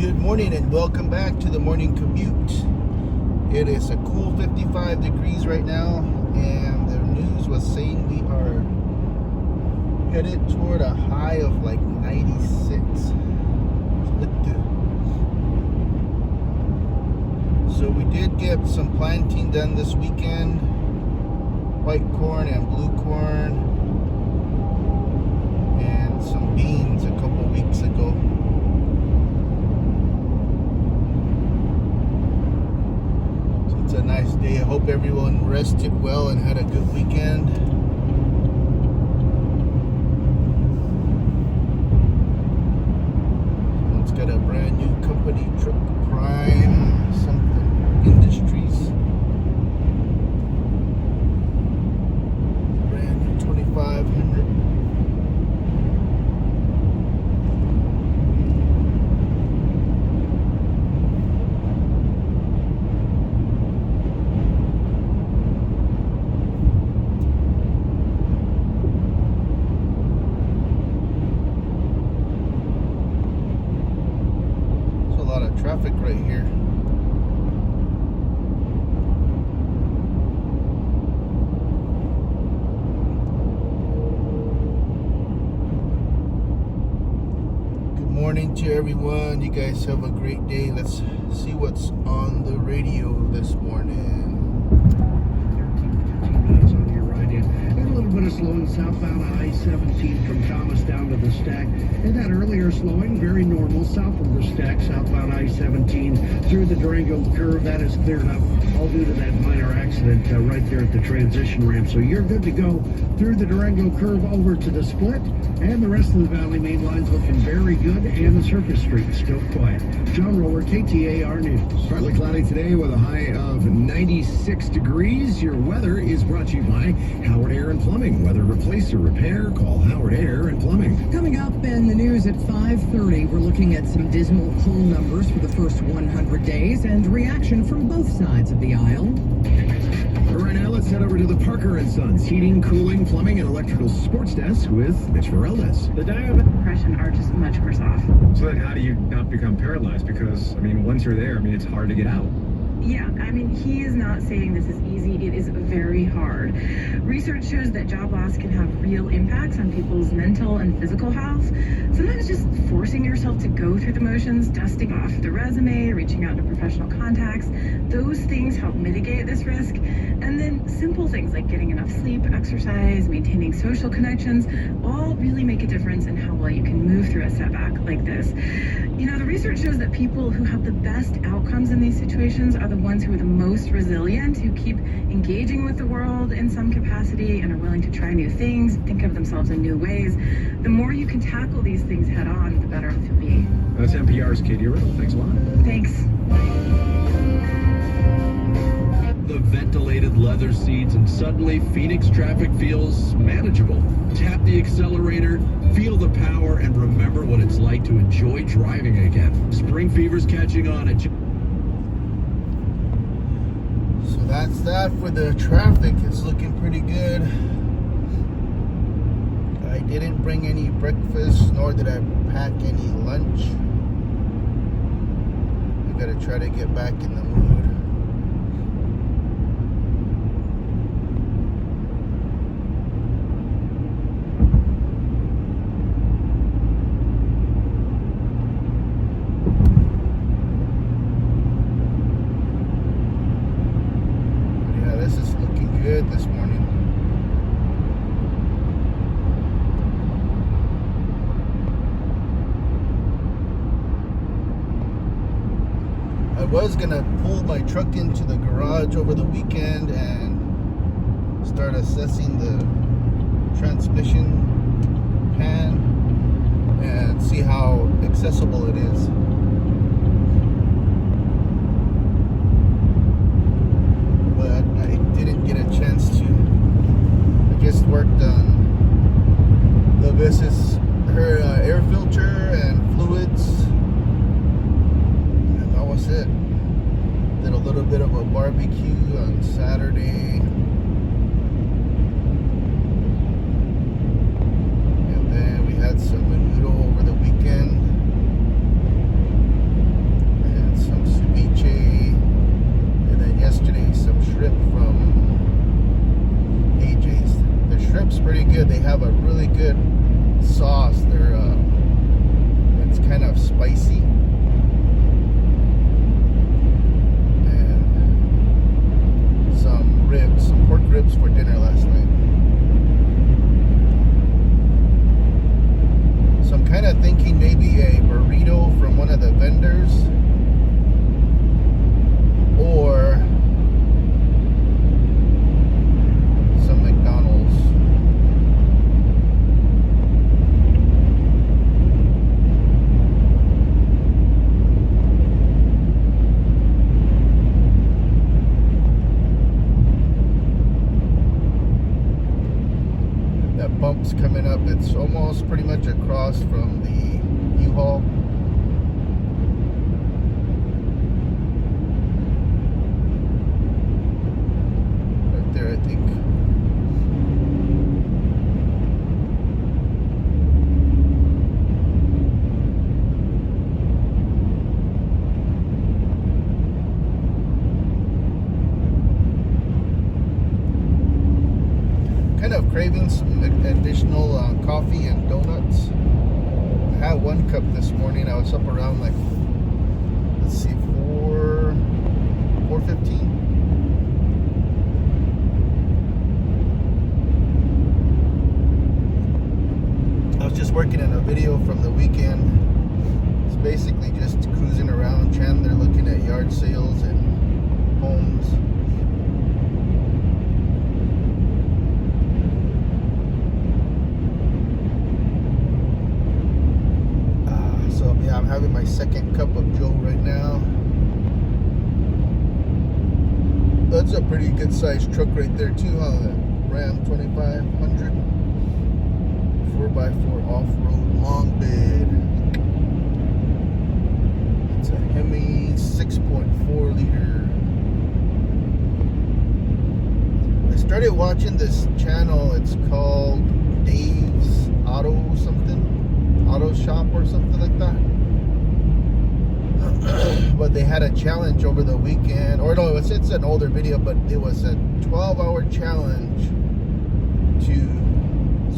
Good morning and welcome back to the morning commute. It is a cool 55 degrees right now, and the news was saying we are headed toward a high of like 96. So we did get some planting done this weekend. White corn and blue corn and some beans a couple weeks ago. It's a nice day. I hope everyone rested well and had a good weekend. It's got a brand new company truck, Prime something Industries. Brand new 2500. Traffic right here. Good morning to everyone. You guys have a great day. Let's see what's on the radio this morning. 13 minutes on your ride in. And a little bit of slowing southbound I-17 from Thomas down to the stack. And that earlier slowing, very normal, south of the stack, southbound I-17 through the Durango curve. That is cleared up, all due to that minor accident right there at the transition ramp. So you're good to go through the Durango curve over to the split. And the rest of the Valley Main line's looking very good, and the Circus Street still quiet. John Roller, KTAR News. Partly cloudy today with a high of 96 degrees. Your weather is brought to you by Howard Air and Plumbing. Whether replace or repair, call Howard Air and Plumbing. Coming up in the news at 5:30, we're looking at some dismal poll numbers for the first 100 days and reaction from both sides of the aisle. But right now, let's head over to the Parker & Sons Heating, Cooling, Plumbing, and Electrical Sports Desk with Mitch Vareldes. The diabetic depression are just much worse off. So then how do you not become paralyzed? Because, once you're there, it's hard to get out. Yeah, he is not saying this is easy. It is very hard. Research shows that job loss can have real impacts on people's mental and physical health. Sometimes just forcing yourself to go through the motions, dusting off the resume, reaching out to professional contacts, those things help mitigate this risk. And then simple things like getting enough sleep, exercise, maintaining social connections, all really make a difference in how well you can move through a setback like this. The research shows that people who have the best outcomes in these situations are the ones who are the most resilient, who keep engaging with the world in some capacity and are willing to try new things, think of themselves in new ways. The more you can tackle these things head on, the better off you'll be. That's NPR's Katie Riddle. Thanks a lot. Thanks. The ventilated leather seats, and suddenly Phoenix traffic feels manageable. Tap the accelerator, feel the power, and remember what it's like to enjoy driving again. Spring fever's catching on at... So that's that for the traffic. It's looking pretty good. I didn't bring any breakfast, nor did I pack any lunch. I gotta try to get back in the mood. Good this morning. I was gonna pull my truck into the garage over the weekend and start assessing the transmission pan and see how accessible it is. But I didn't get a chance to. I just worked on the her air filter and fluids, and that was it. Did a little bit of a barbecue on Saturday, and then we had some menudo over the weekend. it's coming up. It's almost pretty much across from the U-Haul. Right there, I think. Kind of craving some additional coffee and donuts. I had one cup this morning. I was up around like, let's see, 4:15. I was just working in a video from the weekend. It's basically just cruising around Chandler, looking at yard sales and homes. I'm having my second cup of Joe right now. That's a pretty good sized truck right there too, huh? That Ram 2500 4x4 off-road long bed. It's a Hemi 6.4 liter. I started watching this channel. It's called Dave's Auto Shop or something like that. But they had a challenge over the weekend, or no, it's an older video, but it was a 12-hour challenge to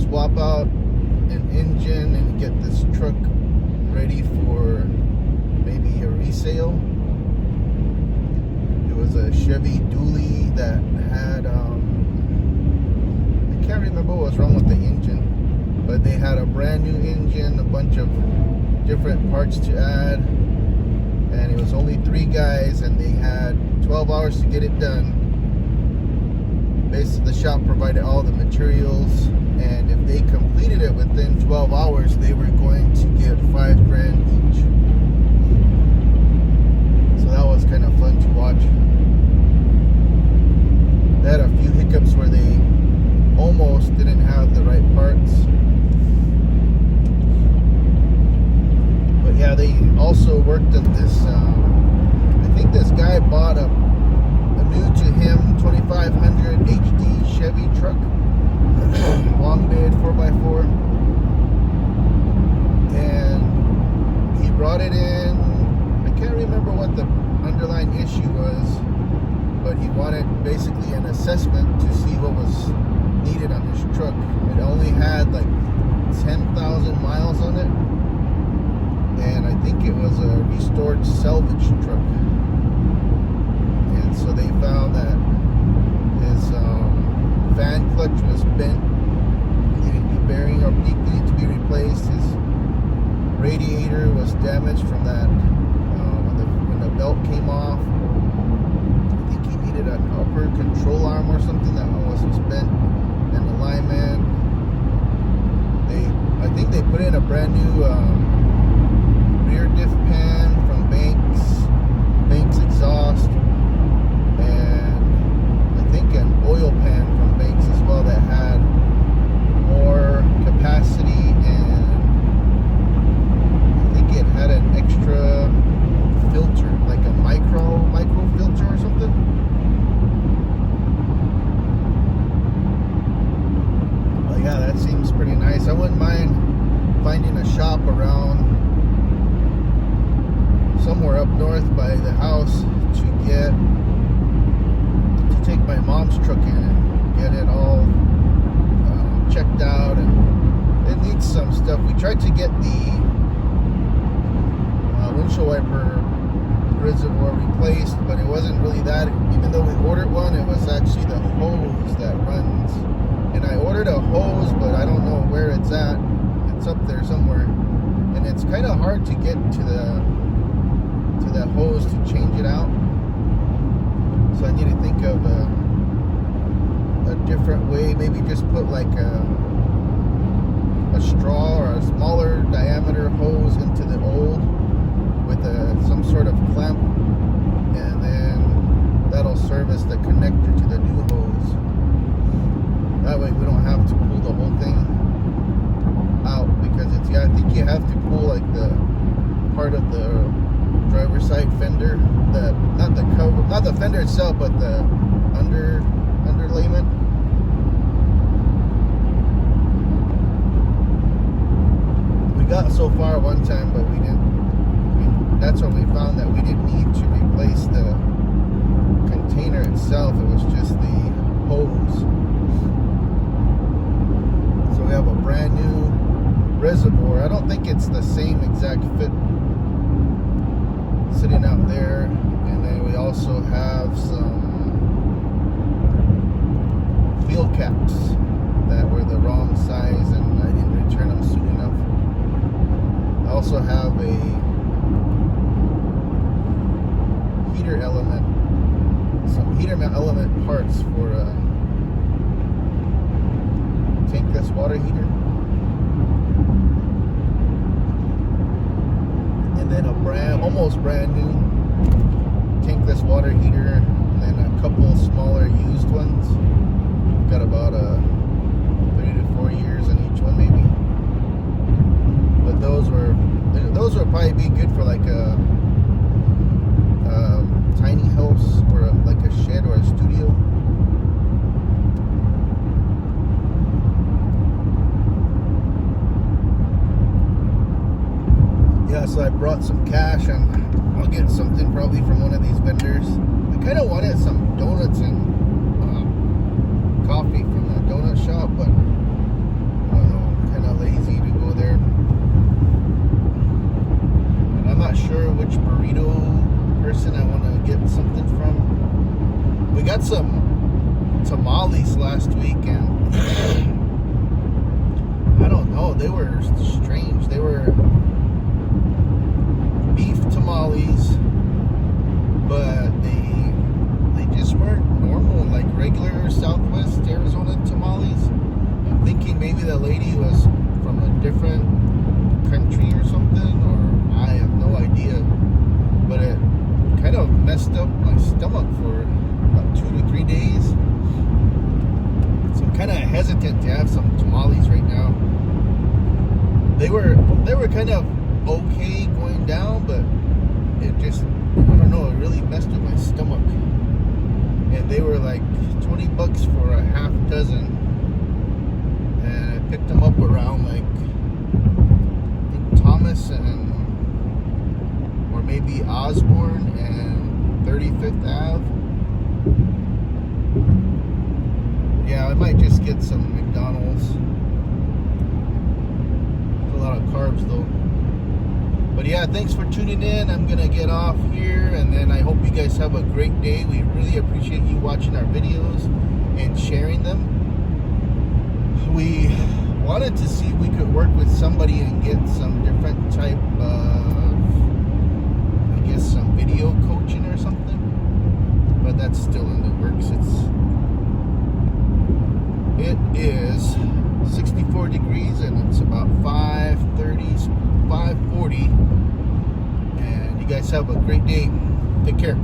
swap out an engine and get this truck ready for maybe a resale. It was a Chevy Dually that had I can't remember what was wrong with the engine, but they had a brand new engine, a bunch of different parts to add. And it was only 3 guys, and they had 12 hours to get it done. Basically, the shop provided all the materials, and if they completed it within 12 hours, they were going to get $5,000 each. So that was kind of fun to watch. They had a few hiccups where they almost didn't have the right parts. Yeah, they also worked at this, I think this guy bought a new to him 2500 HD Chevy truck, long bed 4x4, and he brought it in. I can't remember what the underlying issue was, but he wanted basically an assessment to see what was needed on his truck. It only had like 10,000 miles on it. And I think it was a restored salvage truck. And so they found that his fan clutch was bent, needed to be bearing or needed to be replaced. His radiator was damaged from that when the belt came off. I think he needed an upper control arm or something that was bent, and alignment. I think they put in a brand new rear diff pan from Banks exhaust, and I think an oil pan from Banks as well that had more capacity, and I think it had an extra filter, like a micro filter or something. But yeah, that seems pretty nice. I wouldn't mind finding a shop around somewhere up north by the house to take my mom's truck in and get it all checked out, and it needs some stuff. We tried to get the windshield wiper reservoir replaced, but it wasn't really that. Even though we ordered one, it was actually the hose that runs, and I ordered a hose, but I don't know where it's at. It's up there somewhere, and it's kind of hard to get to that hose to change it out. So I need to think of a different way. Maybe just put like a straw or a smaller diameter hose into the old with some sort of clamp, and then that'll serve as the connector to the new hose. That way we don't have to pull the whole thing. part of the driver's side fender. Not the cover, not the fender itself, but the underlayment. We got so far one time, but we didn't. That's when we found that we didn't need to replace the container itself. It was just the hose. So we have a brand new reservoir. I don't think it's the same exact fit sitting out there. And then we also have some fuel caps that were the wrong size and I didn't return them soon enough. I also have a heater element, some heater element parts for a tankless water heater. And then a almost brand new tankless water heater, and then a couple smaller used ones. Got about 3 to 4 years in each one, maybe. But those would probably be good for like a tiny house or like a shed or a studio. Yeah, so I brought some cash and I'll get something probably from one of these vendors. I kind of wanted some donuts and coffee from the donut shop, but I don't know, I'm kind of lazy to go there. And I'm not sure which burrito person I want to get something from. We got some tamales last week and I don't know, they were strange. They were beef tamales, but they just weren't normal, like regular Southwest Arizona tamales. I'm thinking maybe the lady was from a different country or something, or I have no idea. But it kind of messed up my stomach for about 2 to 3 days. So I'm kind of hesitant to have some tamales right now. They were kind of okay going down, but it just, I don't know, it really messed with my stomach. And they were like $20 for a half dozen, and I picked them up around like I think Thomas or maybe Osborne and 35th Ave. Yeah, I might just get some McDonald's. A lot of carbs though. But yeah, thanks for tuning in. I'm gonna get off here, and then I hope you guys have a great day. We really appreciate you watching our videos and sharing them. We wanted to see if we could work with somebody and get some different type of, I guess, some video coaching or something, but that's still in the works. It is 64 degrees and it's about 5:40, and you guys have a great day. Take care.